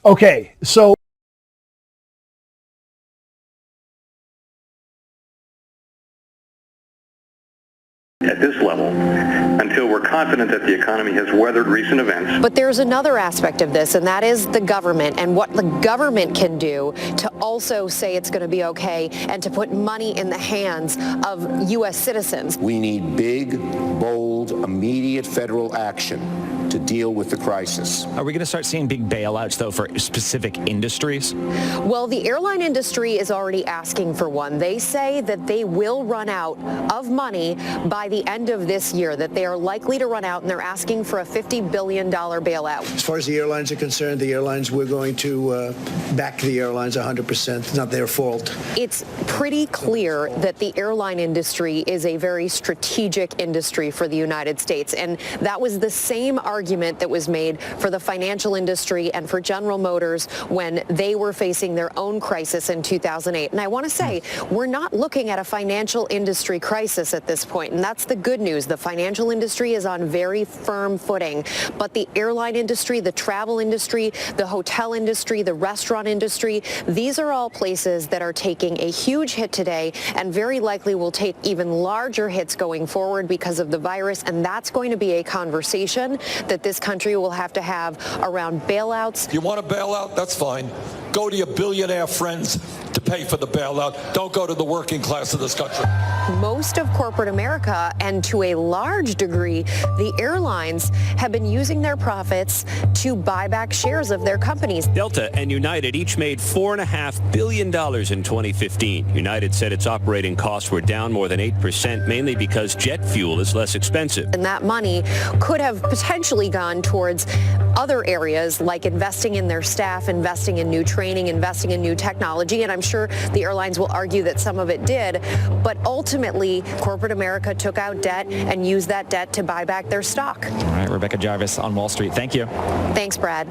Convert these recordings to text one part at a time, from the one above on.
Okay, so at this level until we're confident that the economy has weathered recent events. But there's another aspect of this, and that is the government and what the government can do to also say it's going to be okay and to put money in the hands of U.S. citizens. We need big, bold, immediate federal action to deal with the crisis. Are we going to start seeing big bailouts, though, for specific industries? Well, the airline industry is already asking for one. They say that they will run out of money by the end of this year, that they are likely to run out, and they're asking for a $50 billion bailout. As far as the airlines are concerned, the airlines, we're going to back the airlines 100%. It's not their fault. It's pretty clear that the airline industry is a very strategic industry for the United States, and that was the same argument that was made for the financial industry and for General Motors when they were facing their own crisis in 2008. And I want to say, we're not looking at a financial industry crisis at this point, and that's the good news. The financial industry is on very firm footing, but the airline industry, the travel industry, the hotel industry, the restaurant industry, these are all places that are taking a huge hit today and very likely will take even larger hits going forward because of the virus, and that's going to be a conversation that this country will have to have around bailouts. You want a bailout? That's fine. Go to your billionaire friends to pay for the bailout. Don't go to the working class of this country. Most of corporate America, and to a large degree, the airlines have been using their profits to buy back shares of their companies. Delta and United each made $4.5 billion in 2015. United said its operating costs were down more than 8%, mainly because jet fuel is less expensive. And that money could have potentially gone towards other areas like investing in their staff, investing in new training, investing in new technology. And I'm sure the airlines will argue that some of it did. But ultimately, corporate America took out debt and used that debt to buy back their stock. All right, Rebecca Jarvis on Wall Street. Thank you. Thanks, Brad.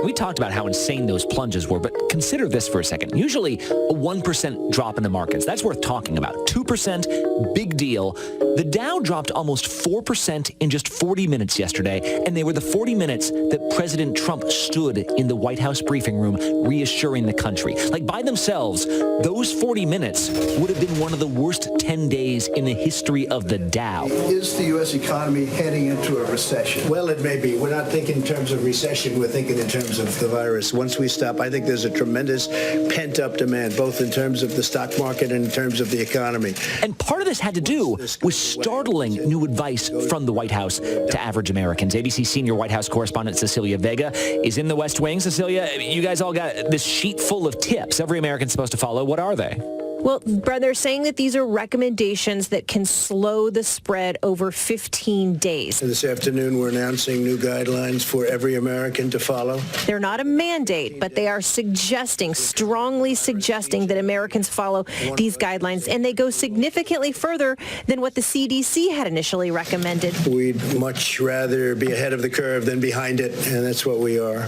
We talked about how insane those plunges were, but consider this for a second. Usually a 1% drop in the markets, that's worth talking about. 2%, big deal. The Dow dropped almost 4% in just 40 minutes yesterday, and they were the 40 minutes that President Trump stood in the White House briefing room reassuring the country. Like, by themselves, those 40 minutes would have been one of the worst 10 days in the history of the Dow. Is the U.S. economy heading into a recession? Well, it may be. We're not thinking in terms of recession. We're thinking in terms of the virus. Once we stop, I think there's a tremendous pent-up demand, both in terms of the stock market and in terms of the economy. And part of this had to do with startling new advice from the White House to average Americans. ABC senior White House correspondent Cecilia Vega is in the West Wing. Cecilia, you guys all got this sheet full of tips every American's supposed to follow. What are they? Well, Brad, they're saying that these are recommendations that can slow the spread over 15 days. And this afternoon, we're announcing new guidelines for every American to follow. They're not a mandate, but they are strongly suggesting that Americans follow these guidelines. And they go significantly further than what the CDC had initially recommended. We'd much rather be ahead of the curve than behind it, and that's what we are.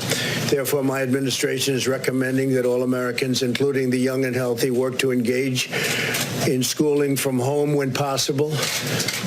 Therefore, my administration is recommending that all Americans, including the young and healthy, work to engage in schooling from home when possible,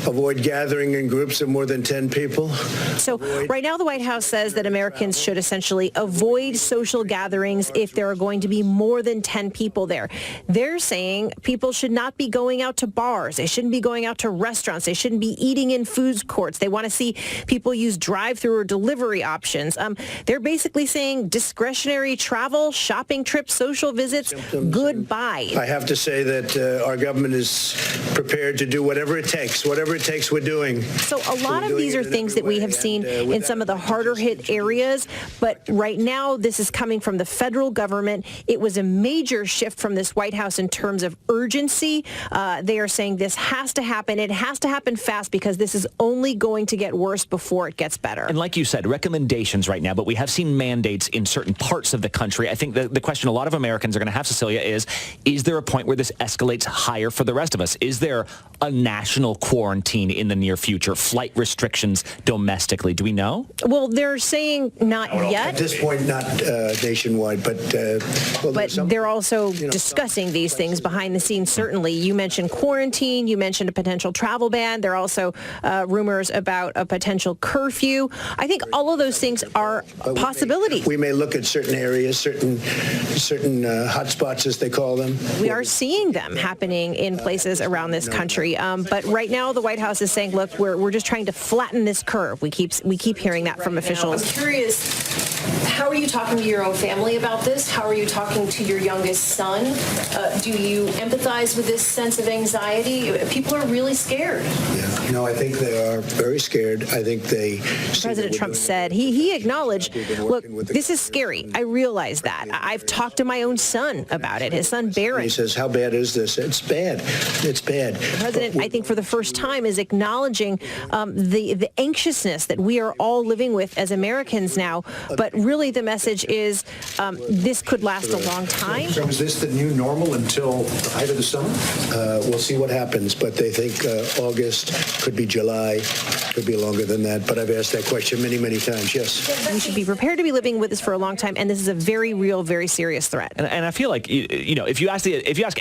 avoid gathering in groups of more than 10 people. So right now the White House says that Americans should essentially avoid social gatherings if there are going to be more than 10 people there. They're saying people should not be going out to bars. They shouldn't be going out to restaurants. They shouldn't be eating in food courts. They want to see people use drive-through or delivery options. They're basically saying discretionary travel, shopping trips, social visits, goodbye. I have to say that our government is prepared to do whatever it takes. Whatever it takes, we're doing. So a lot of these are things that we have seen in some of the harder hit areas, but right now this is coming from the federal government. It was a major shift from this White House in terms of urgency. They are saying this has to happen. It has to happen fast because this is only going to get worse before it gets better. And like you said, recommendations right now, but we have seen mandates in certain parts of the country. I think the question a lot of Americans are going to have, Cecilia, is there a point where where this escalates higher for the rest of us? Is there a national quarantine in the near future? Flight restrictions domestically? Do we know? Well, they're saying not yet. At this point, not nationwide, but they're also discussing these things behind the scenes. Certainly, you mentioned quarantine. You mentioned a potential travel ban. There are also rumors about a potential curfew. I think all of those things are possibilities. We may look at certain areas, certain hot spots, as they call them. We are seeing them happening in places around this country. But right now, the White House is saying, look, we're just trying to flatten this curve. We keep hearing that from officials. I'm curious, how are you talking to your own family about this? How are you talking to your youngest son? Do you empathize with this sense of anxiety? People are really scared. Yeah. No, I think they are very scared. I think they... President Trump said, he acknowleded, look, this is scary. I realize that. I've talked to my own son about it, his son Barron. He says, how bad is this? It's bad. It's bad. The president, I think for the first time, is acknowledging the anxiousness that we are all living with as Americans now. But really the message is this could last a long time. So is this the new normal until the height of the summer? We'll see what happens. But they think August, could be July, could be longer than that. But I've asked that question many, many times, yes. We should be prepared to be living with this for a long time. And this is a very real, very serious threat. And I feel like, if you ask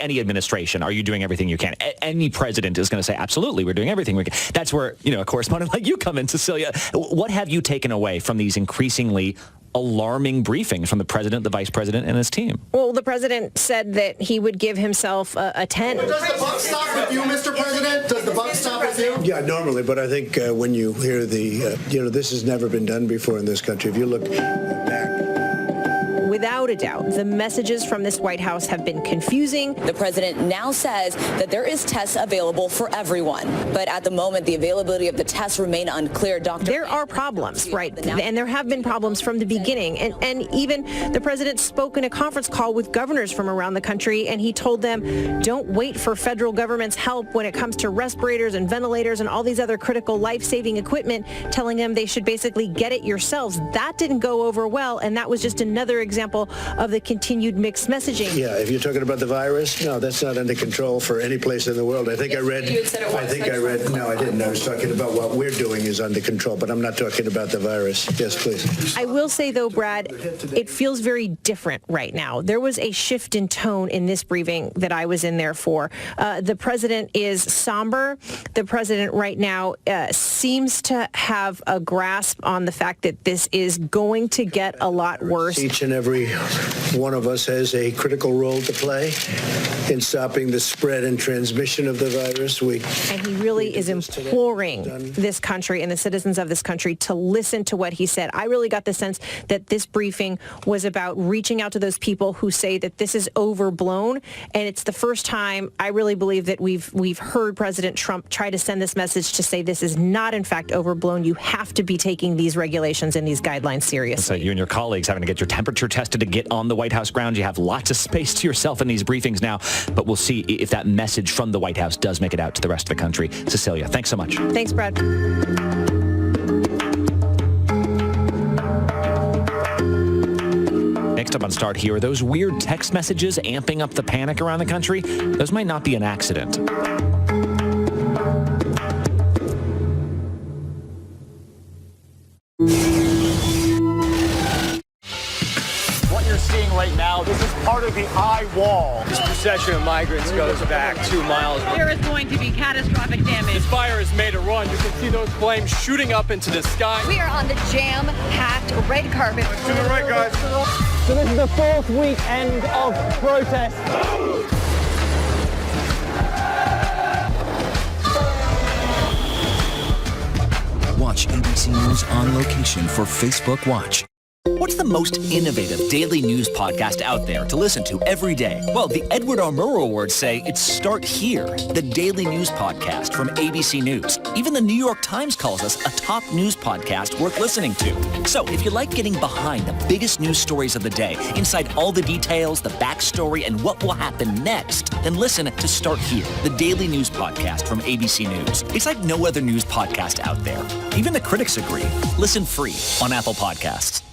any administration, are you doing everything you can? Any president is going to say, absolutely, we're doing everything we can. That's where, a correspondent like you come in, Cecilia. What have you taken away from these increasingly alarming briefings from the president, the vice president, and his team? Well, the president said that he would give himself a 10. Does the buck stop with you, Mr. President? Does the buck stop with you? Yeah, normally, but I think when you hear this has never been done before in this country. If you look back... Without a doubt, the messages from this White House have been confusing. The president now says that there is tests available for everyone. But at the moment, the availability of the tests remain unclear. There are problems, right? And there have been problems from the beginning. And even the president spoke in a conference call with governors from around the country, and he told them, don't wait for federal government's help when it comes to respirators and ventilators and all these other critical life-saving equipment, telling them they should basically get it yourselves. That didn't go over well, and that was just another example of the continued mixed messaging. Yeah, if you're talking about the virus, no, that's not under control for any place in the world. I think I read, no, I didn't. I was talking about what we're doing is under control, but I'm not talking about the virus. Yes, please. I will say, though, Brad, it feels very different right now. There was a shift in tone in this briefing that I was in there for. The president is somber. The president right now seems to have a grasp on the fact that this is going to get a lot worse. Each and every one of us has a critical role to play in stopping the spread and transmission of the virus. And he really is imploring this country and the citizens of this country to listen to what he said. I really got the sense that this briefing was about reaching out to those people who say that this is overblown. And it's the first time I really believe that we've heard President Trump try to send this message to say this is not, in fact, overblown. You have to be taking these regulations and these guidelines seriously. So you and your colleagues having to get your temperature tested to get on the White House grounds. You have lots of space to yourself in these briefings now, but we'll see if that message from the White House does make it out to the rest of the country. Cecilia, thanks so much. Thanks, Brad. Next up on Start Here, those weird text messages amping up the panic around the country, those might not be an accident. Right now, this is part of the eye wall. This procession of migrants goes back 2 miles. There is going to be catastrophic damage. This fire has made a run. You can see those flames shooting up into the sky. We are on the jam-packed red carpet. To the right, guys. So this is the 4th weekend of protest. Watch ABC News on location for Facebook Watch. What's the most innovative daily news podcast out there to listen to every day? Well, the Edward R. Murrow Awards say it's Start Here, the daily news podcast from ABC News. Even the New York Times calls us a top news podcast worth listening to. So if you like getting behind the biggest news stories of the day, inside all the details, the backstory, and what will happen next, then listen to Start Here, the daily news podcast from ABC News. It's like no other news podcast out there. Even the critics agree. Listen free on Apple Podcasts.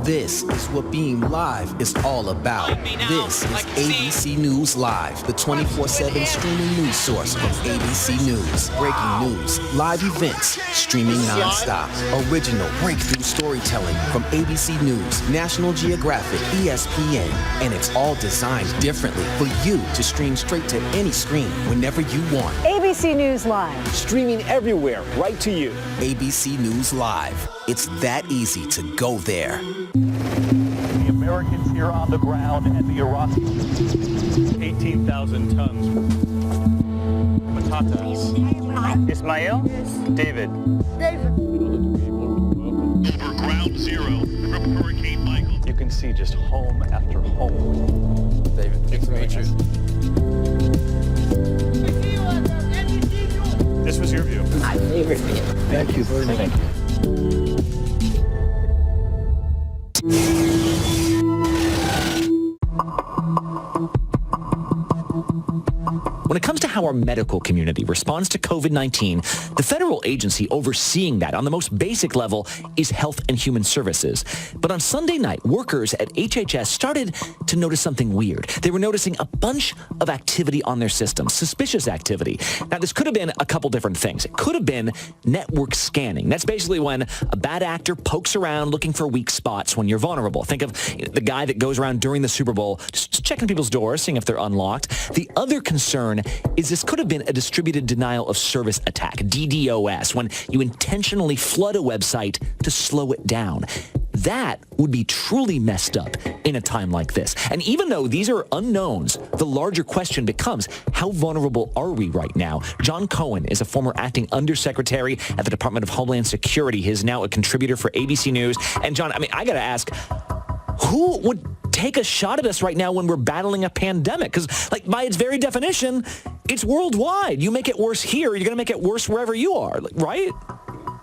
This is what being live is all about. This is ABC News Live, the 24/7 streaming news source from ABC News. Breaking news, live events, streaming nonstop. Original breakthrough storytelling from ABC News, National Geographic, ESPN, and it's all designed differently for you to stream straight to any screen whenever you want. ABC News Live. Streaming everywhere, right to you. ABC News Live. It's that easy to go there. The Americans here on the ground and the Iraqis, 18,000 tons. Patatas. Ismail? David. Over ground zero from Hurricane Michael. You can see just home after home. David, nice to meet you. This was your view. My favorite view. Thank you very much. Thank you. When it comes to how our medical community responds to COVID-19, the federal agency overseeing that on the most basic level is Health and Human Services. But on Sunday night, workers at HHS started to notice something weird. They were noticing a bunch of activity on their systems, suspicious activity. Now, this could have been a couple different things. It could have been network scanning. That's basically when a bad actor pokes around looking for weak spots when you're vulnerable. Think of the guy that goes around during the Super Bowl, just checking people's doors, seeing if they're unlocked. The other concern is this could have been a distributed denial of service attack, DDoS, when you intentionally flood a website to slow it down. That would be truly messed up in a time like this. And even though these are unknowns, the larger question becomes, how vulnerable are we right now? John Cohen is a former acting undersecretary at the Department of Homeland Security. He is now a contributor for ABC News. And John, I got to ask, who would take a shot at us right now when we're battling a pandemic? Because, by its very definition, it's worldwide. You make it worse here, you're going to make it worse wherever you are, right?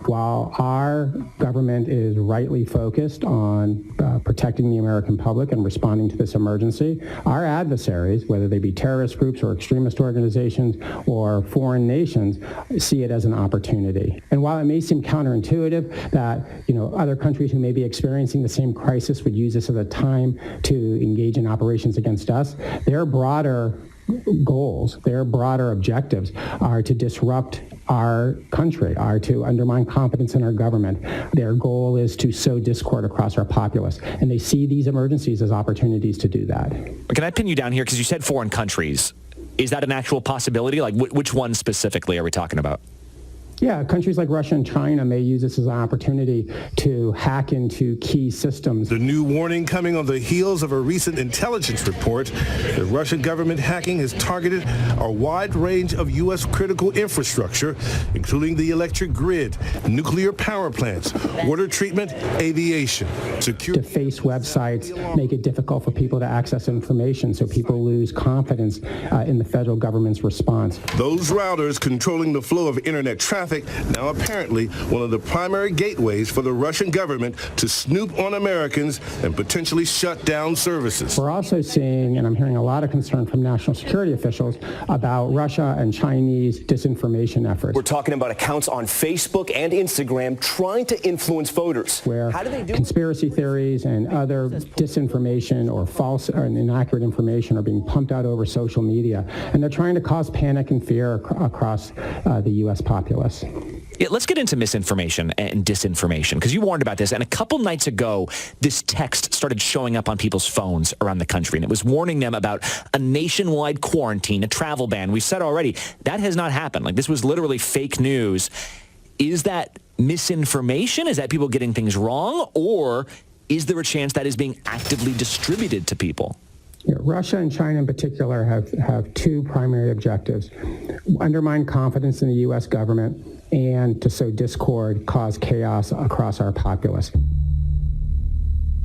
While our government is rightly focused on protecting the American public and responding to this emergency, our adversaries, whether they be terrorist groups or extremist organizations or foreign nations, see it as an opportunity. And while it may seem counterintuitive that other countries who may be experiencing the same crisis would use this as a time to engage in operations against us, their broader goals, their broader objectives are to disrupt our country, are to undermine confidence in our government. Their goal is to sow discord across our populace, and they see these emergencies as opportunities to do that. Can I pin you down here? Because you said foreign countries. Is that an actual possibility? Which one specifically are we talking about? Yeah, countries like Russia and China may use this as an opportunity to hack into key systems. The new warning coming on the heels of a recent intelligence report that Russian government hacking has targeted a wide range of U.S. critical infrastructure, including the electric grid, nuclear power plants, water treatment, aviation. Deface websites make it difficult for people to access information, so people lose confidence in the federal government's response. Those routers controlling the flow of internet traffic now apparently one of the primary gateways for the Russian government to snoop on Americans and potentially shut down services. We're also seeing, and I'm hearing a lot of concern from national security officials about Russia and Chinese disinformation efforts. We're talking about accounts on Facebook and Instagram trying to influence voters. Where conspiracy theories and other disinformation or false or inaccurate information are being pumped out over social media, and they're trying to cause panic and fear across the U.S. populace. Yeah, let's get into misinformation and disinformation, because you warned about this. And a couple nights ago, this text started showing up on people's phones around the country, and it was warning them about a nationwide quarantine, a travel ban. We said already, that has not happened. This was literally fake news. Is that misinformation? Is that people getting things wrong? Or is there a chance that is being actively distributed to people? Yeah, Russia and China in particular have two primary objectives: undermine confidence in the U.S. government and to sow discord, cause chaos across our populace.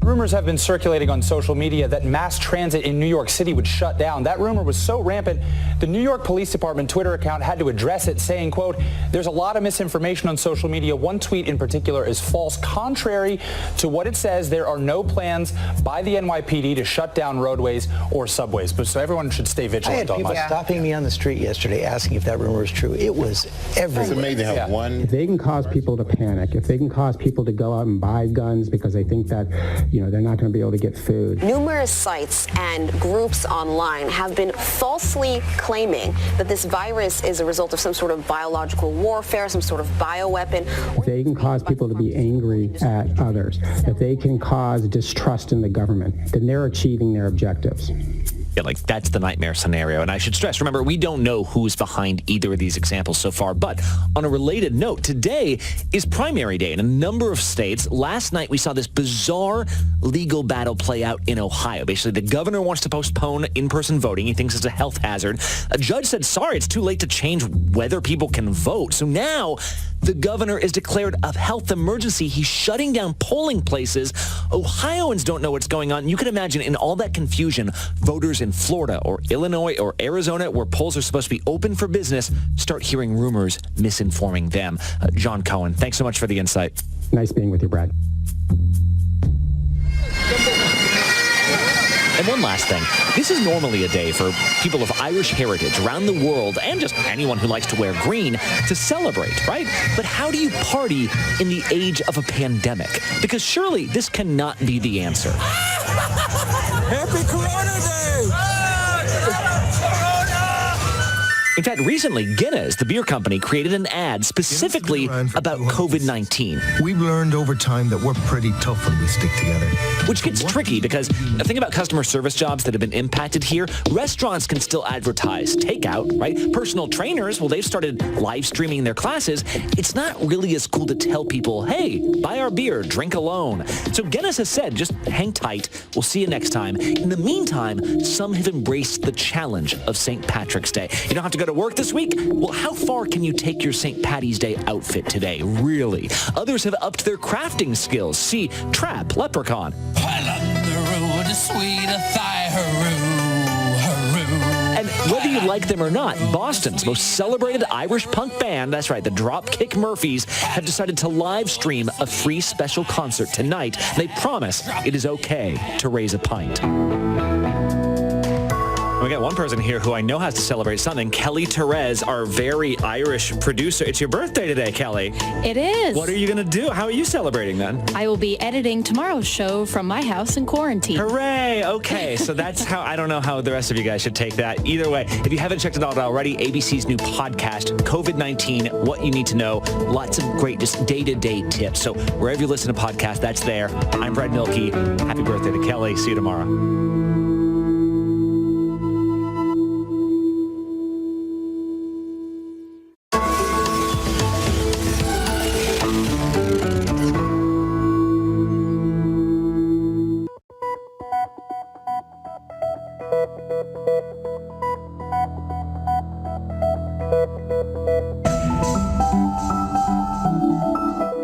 Rumors have been circulating on social media that mass transit in New York City would shut down. That rumor was so rampant, the New York Police Department Twitter account had to address it, saying, quote, "There's a lot of misinformation on social media. One tweet in particular is false. Contrary to what it says, there are no plans by the NYPD to shut down roadways or subways." But so everyone should stay vigilant. I had people stopping me on the street yesterday asking if that rumor is true. It was everywhere. It's amazing how If they can cause people to panic, if they can cause people to go out and buy guns because they think that they're not going to be able to get food. Numerous sites and groups online have been falsely claiming that this virus is a result of some sort of biological warfare, some sort of bioweapon. If they can cause people to be angry at others, if they can cause distrust in the government, then they're achieving their objectives. Yeah, like that's the nightmare scenario. And I should stress, remember, we don't know who's behind either of these examples so far. But on a related note, today is primary day in a number of states. Last night, we saw this bizarre legal battle play out in Ohio. Basically, the governor wants to postpone in-person voting. He thinks it's a health hazard. A judge said, sorry, it's too late to change whether people can vote. So now the governor is declared a health emergency. He's shutting down polling places. Ohioans don't know what's going on. You can imagine in all that confusion, voters in Florida or Illinois or Arizona, where polls are supposed to be open for business, start hearing rumors misinforming them. John Cohen, thanks so much for the insight. Nice being with you, Brad. And one last thing. This is normally a day for people of Irish heritage around the world and just anyone who likes to wear green to celebrate, right? But how do you party in the age of a pandemic? Because surely this cannot be the answer. Happy Corona Day! In fact, recently, Guinness, the beer company, created an ad specifically about COVID-19. We've learned over time that we're pretty tough when we stick together. Which gets tricky because the thing about customer service jobs that have been impacted here, restaurants can still advertise takeout, right? Personal trainers, well, they've started live streaming their classes. It's not really as cool to tell people, hey, buy our beer, drink alone. So Guinness has said, just hang tight. We'll see you next time. In the meantime, some have embraced the challenge of St. Patrick's Day. You don't have to go to work this week? Well, how far can you take your St. Patty's Day outfit today? Really? Others have upped their crafting skills. See, Trap, Leprechaun. And whether you like them or not, Boston's most celebrated Irish punk band, that's right, the Dropkick Murphys, have decided to live stream a free special concert tonight. They promise it is okay to raise a pint. We got one person here who I know has to celebrate something. Kelly Therese, our very Irish producer. It's your birthday today, Kelly. It is. What are you going to do? How are you celebrating then? I will be editing tomorrow's show from my house in quarantine. Hooray! Okay, so that's how, I don't know how the rest of you guys should take that. Either way, if you haven't checked it out already, ABC's new podcast, COVID-19, What You Need to Know. Lots of great just day-to-day tips. So wherever you listen to podcasts, that's there. I'm Brad Milkey. Happy birthday to Kelly. See you tomorrow.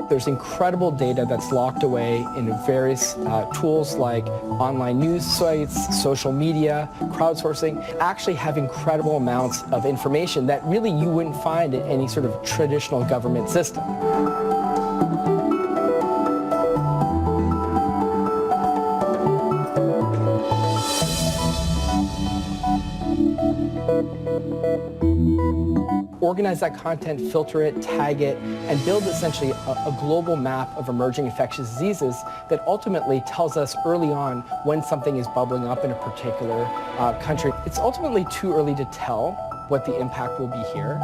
There's incredible data that's locked away in various tools like online news sites, social media, crowdsourcing, actually have incredible amounts of information that really you wouldn't find in any sort of traditional government system. Organize that content, filter it, tag it, and build essentially a global map of emerging infectious diseases that ultimately tells us early on when something is bubbling up in a particular country. It's ultimately too early to tell what the impact will be here.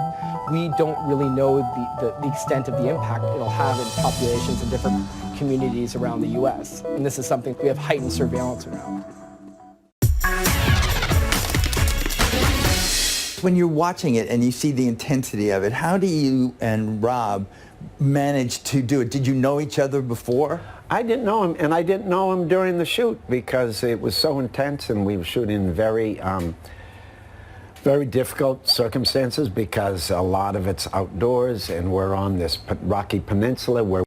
We don't really know the extent of the impact it'll have in populations in different communities around the U.S. And this is something we have heightened surveillance around. When you're watching it and you see the intensity of it, how do you and Rob manage to do it? Did you know each other before? I didn't know him, and I didn't know him during the shoot because it was so intense, and we were shooting in very difficult circumstances because a lot of it's outdoors, and we're on this rocky peninsula where